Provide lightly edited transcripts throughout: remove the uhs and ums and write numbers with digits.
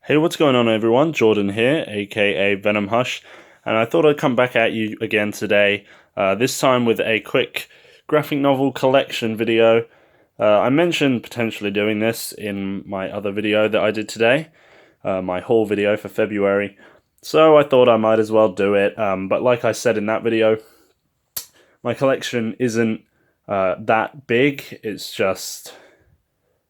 Hey, what's going on everyone? Jordan here, aka Venom Hush, and I thought I'd come back at you again today, this time with a quick graphic novel collection video. I mentioned potentially doing this in my other video that I did today, my haul video for February, so I thought I might as well do it, but like I said in that video, my collection isn't that big. It's just,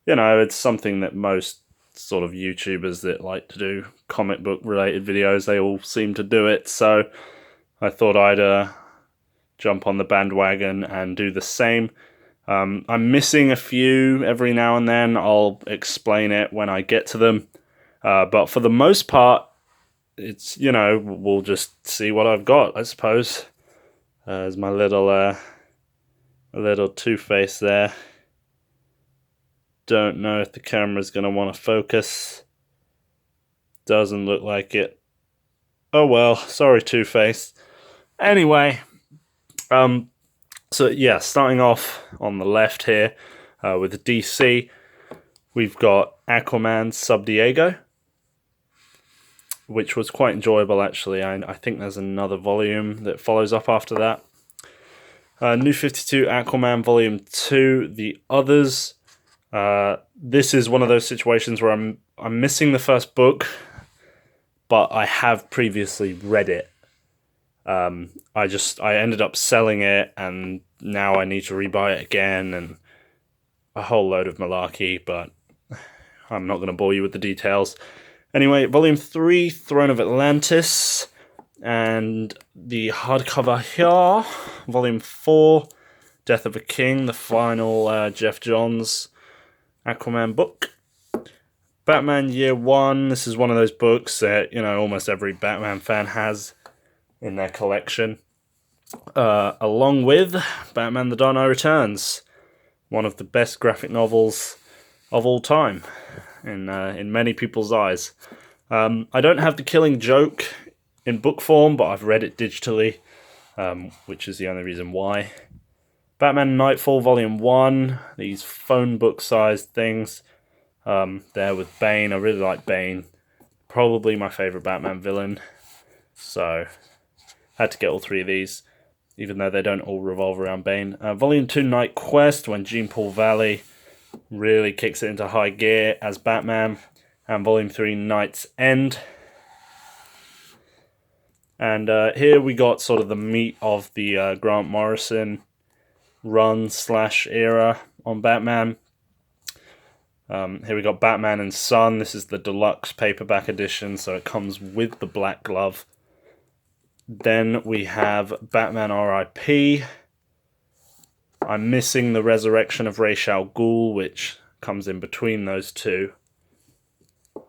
it's something that most sort of YouTubers that like to do comic book related videos, they all seem to do it, so I thought I'd jump on the bandwagon and do the same. I'm missing a few every now and then. I'll explain it when I get to them, but for the most part, it's, we'll just see what I've got, I suppose. There's my little Two-Face there. Don't know if the camera's going to want to focus. Doesn't look like it. Oh well, sorry Two-Face. Anyway, so yeah, starting off on the left here with DC, we've got Aquaman Sub Diego, which was quite enjoyable actually. I think there's another volume that follows up after that. New 52 Aquaman Volume 2, The Others. This is one of those situations where I'm missing the first book, but I have previously read it. I ended up selling it, and now I need to rebuy it again, and a whole load of malarkey, but I'm not going to bore you with the details. Anyway, Volume 3, Throne of Atlantis, and the hardcover here, Volume 4, Death of a King, the final Jeff Johns Aquaman book. Batman Year One, this is one of those books that, almost every Batman fan has in their collection. Along with Batman The Dark Knight Returns, one of the best graphic novels of all time, in many people's eyes. I don't have The Killing Joke in book form, but I've read it digitally, which is the only reason why. Batman Nightfall Volume 1, these phone book sized things. There with Bane. I really like Bane. Probably my favourite Batman villain. So, had to get all three of these, even though they don't all revolve around Bane. Volume 2 Night Quest, when Jean-Paul Valley really kicks it into high gear as Batman. And Volume 3 Night's End. And here we got sort of the meat of the Grant Morrison run/era on Batman. Here we got Batman and Son. This is the deluxe paperback edition, so it comes with the black glove. Then we have Batman R.I.P. I'm missing the Resurrection of Ra's al Ghul, which comes in between those two.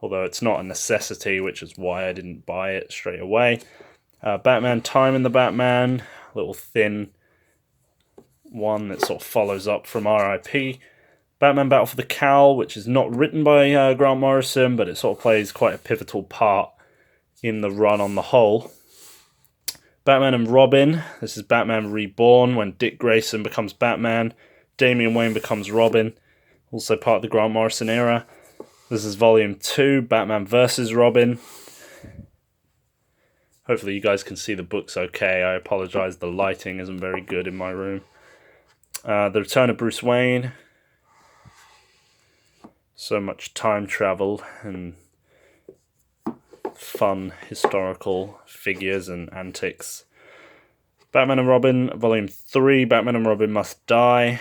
Although it's not a necessity, which is why I didn't buy it straight away. Batman Time in the Batman, little thin one that sort of follows up from R.I.P. Batman Battle for the Cowl, which is not written by Grant Morrison, but it sort of plays quite a pivotal part in the run on the whole. Batman and Robin, this is Batman Reborn, when Dick Grayson becomes Batman, Damian Wayne becomes Robin, also part of the Grant Morrison era. This is Volume 2, Batman vs. Robin. Hopefully you guys can see the books okay. I apologise, the lighting isn't very good in my room. The Return of Bruce Wayne. So much time travel and fun historical figures and antics. Batman and Robin, Volume 3, Batman and Robin Must Die.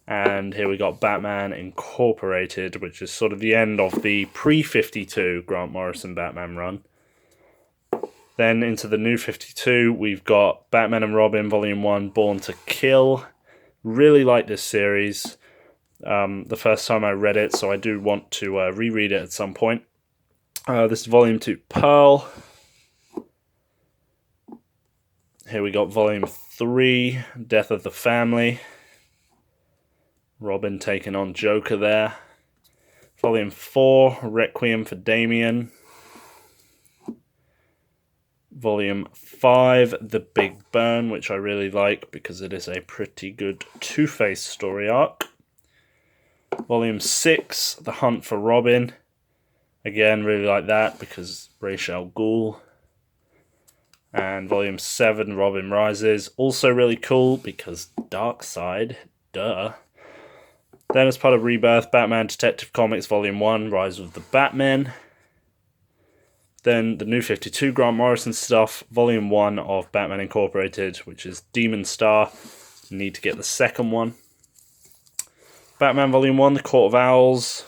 And here we got Batman Incorporated, which is sort of the end of the pre-52 Grant Morrison Batman run. Then into the new 52, we've got Batman and Robin Volume 1, Born to Kill. Really like this series. The first time I read it, so I do want to reread it at some point. This is Volume 2, Pearl. Here we got Volume 3, Death of the Family. Robin taking on Joker there. Volume 4, Requiem for Damian. Volume 5, The Big Burn, which I really like because it is a pretty good Two-Face story arc. Volume 6, The Hunt for Robin. Again, really like that because Ra's al Ghul. And Volume 7, Robin Rises. Also really cool because Darkseid, duh. Then as part of Rebirth, Batman Detective Comics Volume 1, Rise of the Batman. Then the New 52 Grant Morrison stuff, Volume 1 of Batman Incorporated, which is Demon Star. Need to get the second one. Batman Volume 1, The Court of Owls.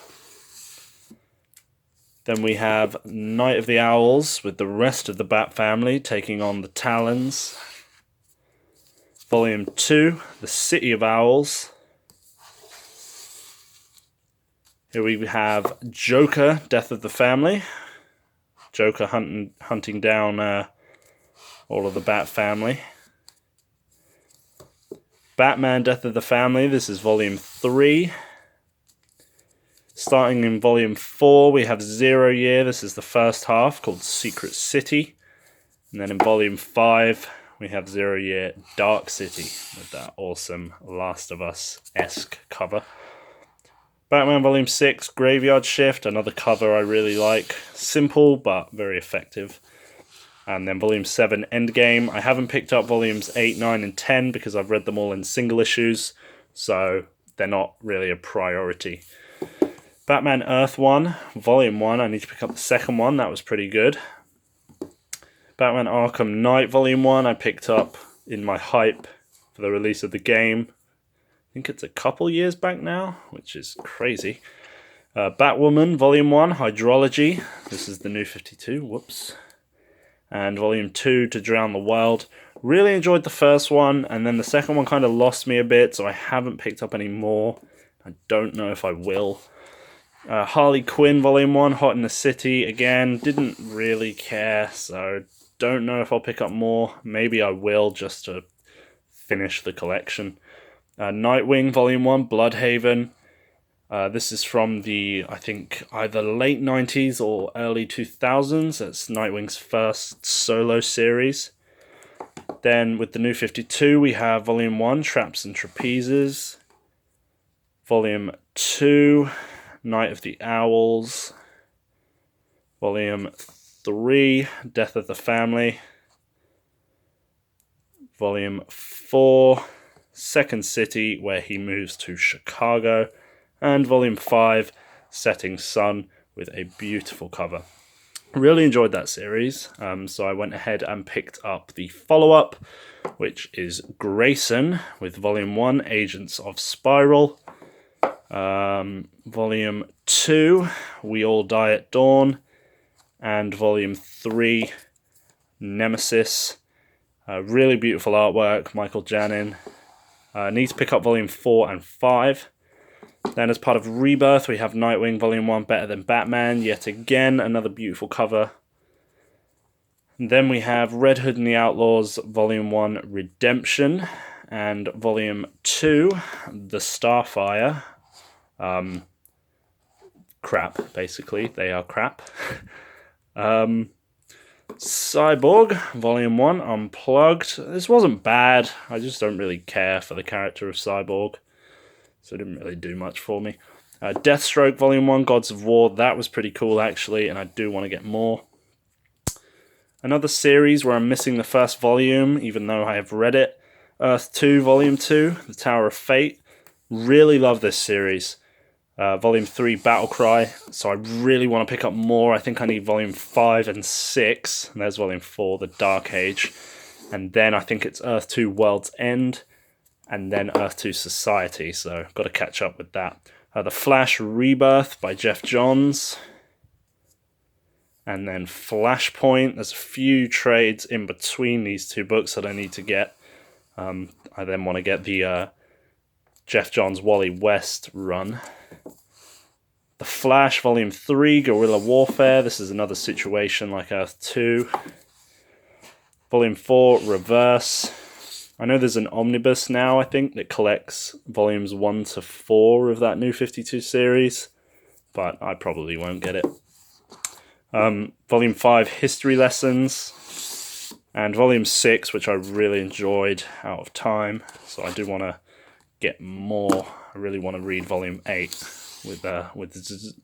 Then we have Night of the Owls with the rest of the Bat family taking on the Talons. Volume 2, The City of Owls. Here we have Joker, Death of the Family. Joker hunting down all of the Bat family. Batman, Death of the Family, this is Volume 3. Starting in Volume 4, we have 0 Year. This is the first half, called Secret City. And then in Volume 5, we have 0 Year, Dark City, with that awesome Last of Us-esque cover. Batman Volume 6, Graveyard Shift, another cover I really like. Simple, but very effective. And then Volume 7, Endgame. I haven't picked up Volumes 8, 9, and 10 because I've read them all in single issues, so they're not really a priority. Batman Earth 1, Volume 1, I need to pick up the second one, that was pretty good. Batman Arkham Knight Volume 1, I picked up in my hype for the release of the game. I think it's a couple years back now, which is crazy. Batwoman Volume 1, Hydrology, this is the New 52, whoops. And Volume 2, To Drown the World. Really enjoyed the first one, and then the second one kind of lost me a bit, so I haven't picked up any more. I don't know if I will. Harley Quinn Volume 1, Hot in the City. Again, didn't really care, so don't know if I'll pick up more. Maybe I will, just to finish the collection. Nightwing Volume 1, Bloodhaven. This is from the, I think, either late 90s or early 2000s. It's Nightwing's first solo series. Then with the New 52, we have Volume 1, Traps and Trapezes. Volume 2, Night of the Owls. Volume 3, Death of the Family. Volume 4, Second City, where he moves to Chicago. And Volume 5, Setting Sun, with a beautiful cover. Really enjoyed that series, so I went ahead and picked up the follow-up, which is Grayson, with Volume 1, Agents of Spiral. Volume 2, We All Die at Dawn. And Volume 3, Nemesis. Really beautiful artwork, Michael Janin. Need to pick up Volume 4 and 5. Then as part of Rebirth, we have Nightwing Volume 1, Better Than Batman. Yet again, another beautiful cover. And then we have Red Hood and the Outlaws Volume 1, Redemption. And Volume 2, The Starfire. Crap, basically. They are crap. Cyborg Volume 1, Unplugged. This wasn't bad. I just don't really care for the character of Cyborg, so it didn't really do much for me. Deathstroke Volume 1, Gods of War. That was pretty cool, actually, and I do want to get more. Another series where I'm missing the first volume, even though I have read it. Earth 2 Volume 2, The Tower of Fate. Really love this series. Volume 3, Battlecry. So I really want to pick up more. I think I need Volume 5 and 6. And there's Volume 4, The Dark Age. And then I think it's Earth 2, World's End. And then Earth 2, Society. So I've got to catch up with that. The Flash Rebirth by Jeff Johns. And then Flashpoint. There's a few trades in between these two books that I need to get. I then want to get the Jeff Johns Wally West run. The Flash Volume 3, Guerrilla Warfare. This is another situation like Earth 2. Volume 4, Reverse. I know there's an Omnibus now, I think, that collects Volumes 1 to 4 of that New 52 series, but I probably won't get it. Volume 5, History Lessons. And Volume 6, which I really enjoyed, Out of Time. So I do want to get more. I really want to read Volume 8. is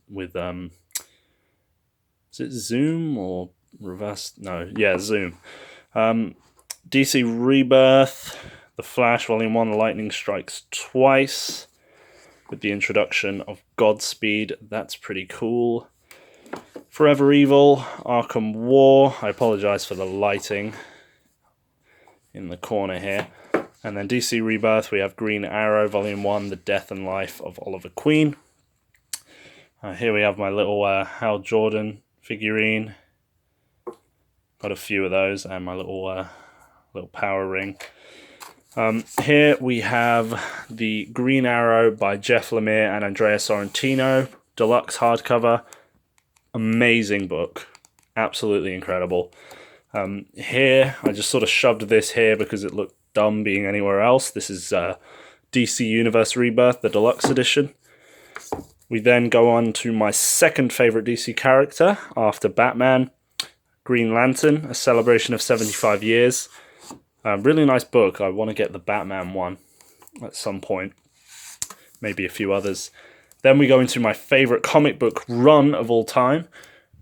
it Zoom or Reverse? No, yeah, Zoom. DC Rebirth, The Flash, Volume 1, Lightning Strikes Twice, with the introduction of Godspeed. That's pretty cool. Forever Evil, Arkham War. I apologize for the lighting in the corner here. And then DC Rebirth, we have Green Arrow, Volume 1, The Death and Life of Oliver Queen. Here we have my little Hal Jordan figurine. Got a few of those, and my little power ring. Here we have the Green Arrow by Jeff Lemire and Andrea Sorrentino, deluxe hardcover. Amazing book, absolutely incredible. Here, I just sort of shoved this here because it looked dumb being anywhere else. This is DC Universe Rebirth, the deluxe edition. We then go on to my second favorite DC character after Batman, Green Lantern, A Celebration of 75 Years. Really nice book. I want to get the Batman one at some point. Maybe a few others. Then we go into my favorite comic book run of all time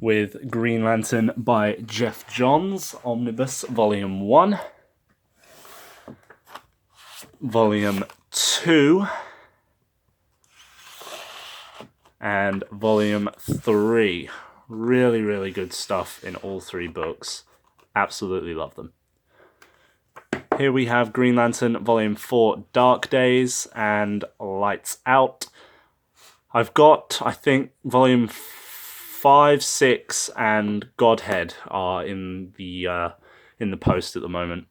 with Green Lantern by Jeff Johns, Omnibus Volume 1, Volume 2, and Volume 3. Really, really good stuff in all three books. Absolutely love them. Here we have Green Lantern Volume 4, Dark Days, and Lights Out. I've got, I think, Volume 5, 6, and Godhead are in the post at the moment.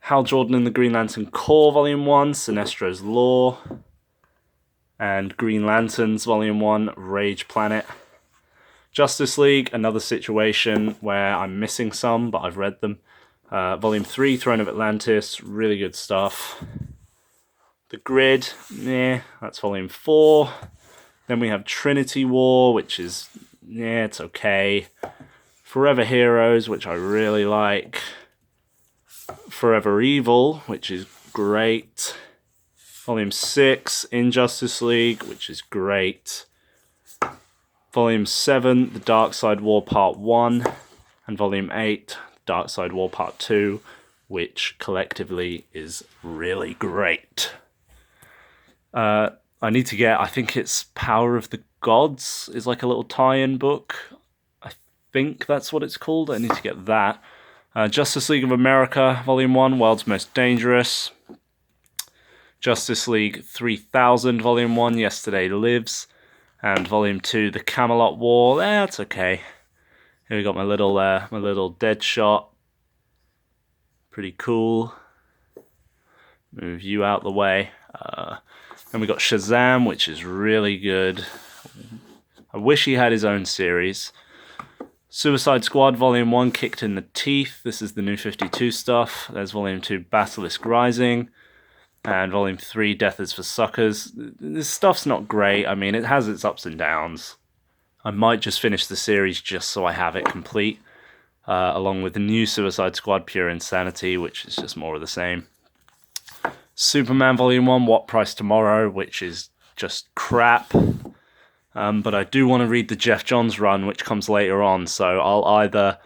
Hal Jordan and the Green Lantern Corps, Volume 1, Sinestro's Law, and Green Lanterns, Volume 1, Rage Planet. Justice League, another situation where I'm missing some, but I've read them. Volume 3, Throne of Atlantis, really good stuff. The Grid, that's Volume 4. Then we have Trinity War, which is, it's okay. Forever Heroes, which I really like. Forever Evil, which is great. Volume 6, Injustice League, which is great. Volume 7, The Dark Side War Part 1. And Volume 8, Dark Side War Part 2, which collectively is really great. I need to get, I think it's Power of the Gods is like a little tie-in book. I think that's what it's called. I need to get that. Justice League of America, Volume 1, World's Most Dangerous. Justice League 3000, Volume 1, Yesterday Lives. And Volume 2, The Camelot War. That's okay. Here we got my little Deadshot. Pretty cool. Move you out the way. Then we got Shazam, which is really good. I wish he had his own series. Suicide Squad Volume 1, Kicked in the Teeth. This is the New 52 stuff. There's Volume 2, Basilisk Rising. And Volume 3, Death is for Suckers. This stuff's not great. I mean, it has its ups and downs. I might just finish the series just so I have it complete. Along with the new Suicide Squad, Pure Insanity, which is just more of the same. Superman Volume 1, What Price Tomorrow, which is just crap. But I do want to read the Jeff Johns run, which comes later on, so I'll either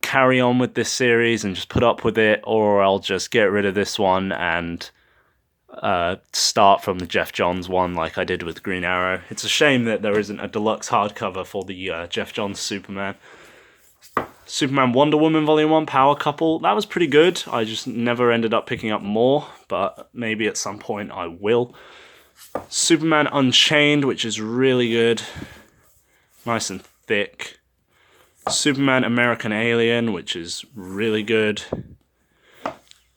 carry on with this series and just put up with it, or I'll just get rid of this one and start from the Jeff Johns one like I did with Green Arrow. It's a shame that there isn't a deluxe hardcover for the Jeff Johns Superman. Superman Wonder Woman Volume 1, Power Couple. That was pretty good. I just never ended up picking up more, but maybe at some point I will. Superman Unchained, which is really good. Nice and thick. Superman American Alien, which is really good.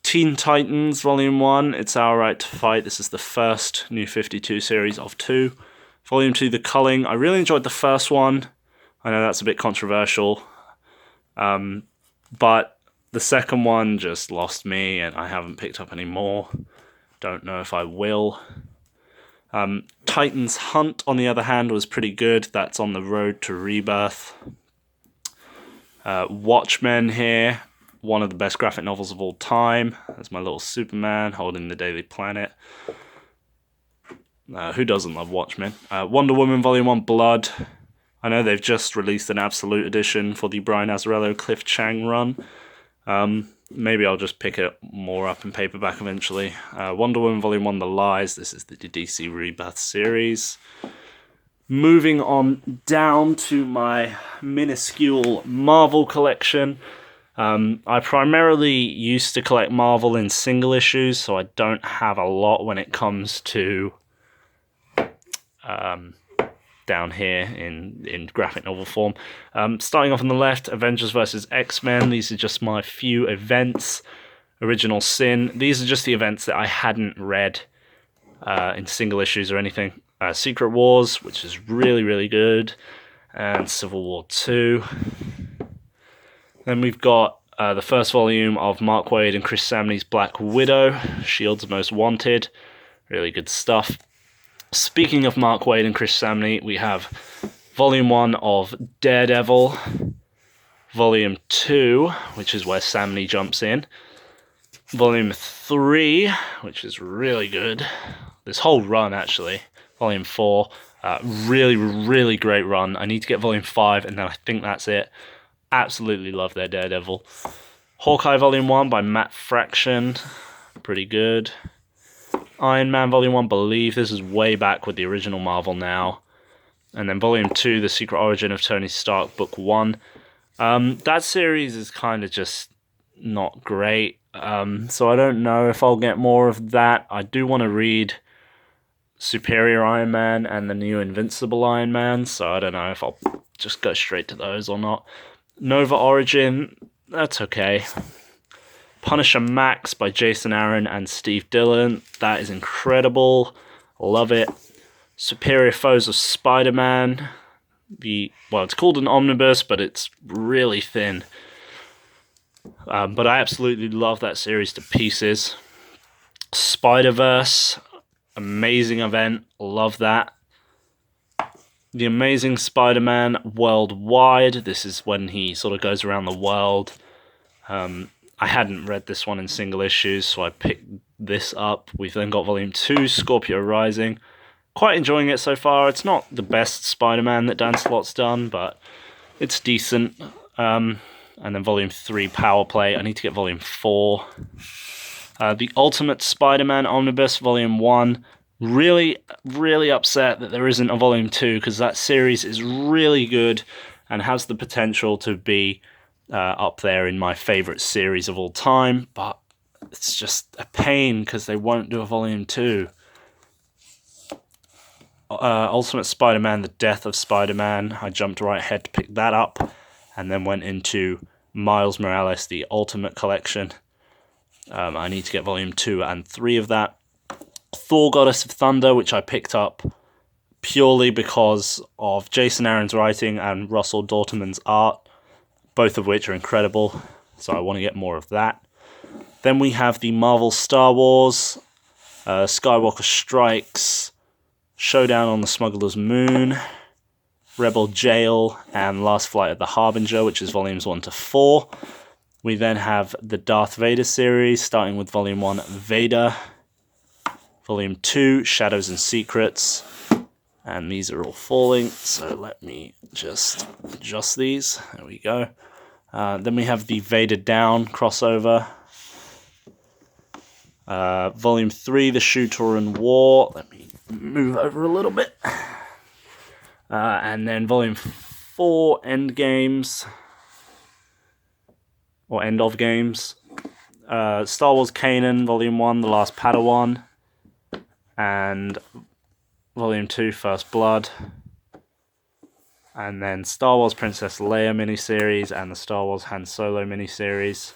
Teen Titans Volume 1, It's Our Right to Fight. This is the first New 52 series of 2. Volume 2, The Culling. I really enjoyed the first one. I know that's a bit controversial. But the second one just lost me, and I haven't picked up any more. Don't know if I will. Titans Hunt, on the other hand, was pretty good. That's on the road to Rebirth. Watchmen here, one of the best graphic novels of all time. There's my little Superman holding the Daily Planet. Who doesn't love Watchmen? Wonder Woman Volume 1 Blood. I know they've just released an Absolute Edition for the Brian Azzarello Cliff Chang run. Maybe I'll just pick it more up in paperback eventually. Wonder Woman Volume 1 The Lies. This is the DC Rebirth series. Moving on down to my minuscule Marvel collection. I primarily used to collect Marvel in single issues, so I don't have a lot when it comes to down here in graphic novel form. Starting off on the left, Avengers vs. X-Men. These are just my few events. Original Sin. These are just the events that I hadn't read in single issues or anything. Secret Wars, which is really, really good. And Civil War 2. Then we've got the first volume of Mark Waid and Chris Samnee's Black Widow. S.H.I.E.L.D.'s Most Wanted. Really good stuff. Speaking of Mark Waid and Chris Samnee, we have Volume 1 of Daredevil, Volume 2, which is where Samnee jumps in, Volume 3, which is really good, this whole run actually, Volume 4, really, really great run. I need to get Volume 5 and then I think that's it. Absolutely love their Daredevil. Hawkeye Volume 1 by Matt Fraction, pretty good. Iron Man Volume 1, Believe. This is way back with the original Marvel now. And then Volume 2, The Secret Origin of Tony Stark, Book 1. That series is kind of just not great. So I don't know if I'll get more of that. I do want to read Superior Iron Man and the new Invincible Iron Man. So I don't know if I'll just go straight to those or not. Nova Origin, that's okay. Punisher Max by Jason Aaron and Steve Dillon. That is incredible. Love it. Superior Foes of Spider-Man. It's called an Omnibus, but it's really thin. But I absolutely love that series to pieces. Spider-Verse. Amazing event. Love that. The Amazing Spider-Man Worldwide. This is when he sort of goes around the world. I hadn't read this one in single issues, so I picked this up. We've then got Volume 2, Scorpio Rising. Quite enjoying it so far. It's not the best Spider-Man that Dan Slott's done, but it's decent. And then Volume 3, Power Play. I need to get Volume 4. The Ultimate Spider-Man Omnibus, Volume 1. Really, really upset that there isn't a Volume 2, because that series is really good and has the potential to be up there in my favourite series of all time, but it's just a pain because they won't do a Volume 2. Ultimate Spider-Man, The Death of Spider-Man. I jumped right ahead to pick that up, and then went into Miles Morales, The Ultimate Collection. I need to get Volume 2 and 3 of that. Thor, Goddess of Thunder, which I picked up purely because of Jason Aaron's writing and Russell Dauterman's art, both of which are incredible, so I want to get more of that. Then we have the Marvel Star Wars, Skywalker Strikes, Showdown on the Smuggler's Moon, Rebel Jail, and Last Flight of the Harbinger, which is Volumes 1 to 4. We then have the Darth Vader series, starting with Volume 1, Vader, Volume 2, Shadows and Secrets, and these are all falling, so let me just adjust these. There we go. Then we have the Vader Down crossover. Volume 3, The Shu-Torun War. Let me move over a little bit. And then Volume 4, End Games. Or End of Games. Star Wars Kanan, Volume 1, The Last Padawan. And Volume 2, First Blood. And then Star Wars Princess Leia miniseries and the Star Wars Han Solo miniseries.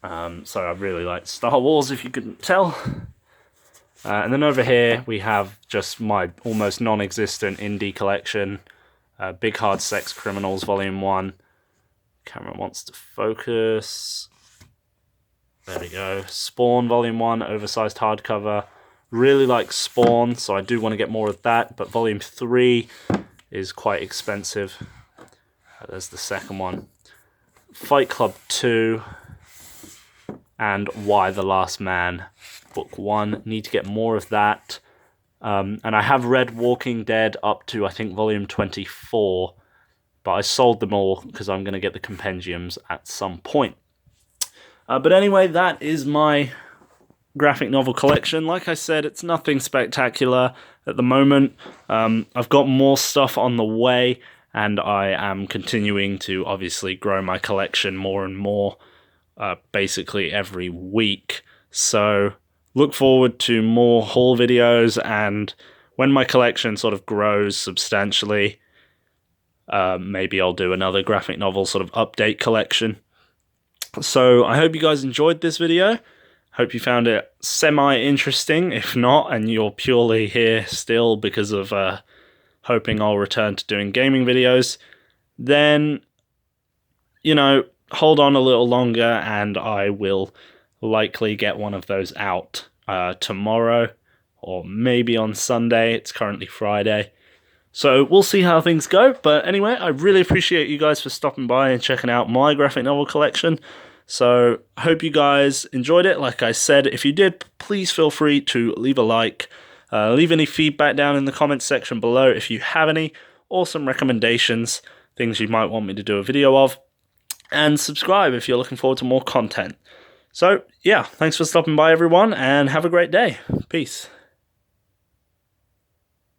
So I really like Star Wars, if you couldn't tell. And then over here we have just my almost non-existent indie collection. Big Hard Sex Criminals Volume 1. Camera wants to focus. There we go. Spawn Volume 1, oversized hardcover. Really like Spawn, so I do want to get more of that, but Volume 3 is quite expensive. There's the second one. Fight Club 2. and Y the Last Man, book 1. Need to get more of that. And I have read Walking Dead up to, I think, volume 24, but I sold them all because I'm going to get the compendiums at some point. But anyway, that is my graphic novel collection. Like I said, it's nothing spectacular at the moment. I've got more stuff on the way, and I am continuing to obviously grow my collection more and more, basically every week. So look forward to more haul videos, and when my collection sort of grows substantially, maybe I'll do another graphic novel sort of update collection. So I hope you guys enjoyed this video. Hope you found it semi-interesting. If not, and you're purely here still because of hoping I'll return to doing gaming videos, then, you know, hold on a little longer and I will likely get one of those out tomorrow or maybe on Sunday. It's currently Friday. So we'll see how things go. But anyway, I really appreciate you guys for stopping by and checking out my graphic novel collection. So I hope you guys enjoyed it. Like I said, if you did, please feel free to leave a like. Leave any feedback down in the comments section below if you have any, or some recommendations, things you might want me to do a video of. And subscribe if you're looking forward to more content. So yeah, thanks for stopping by everyone, and have a great day. Peace.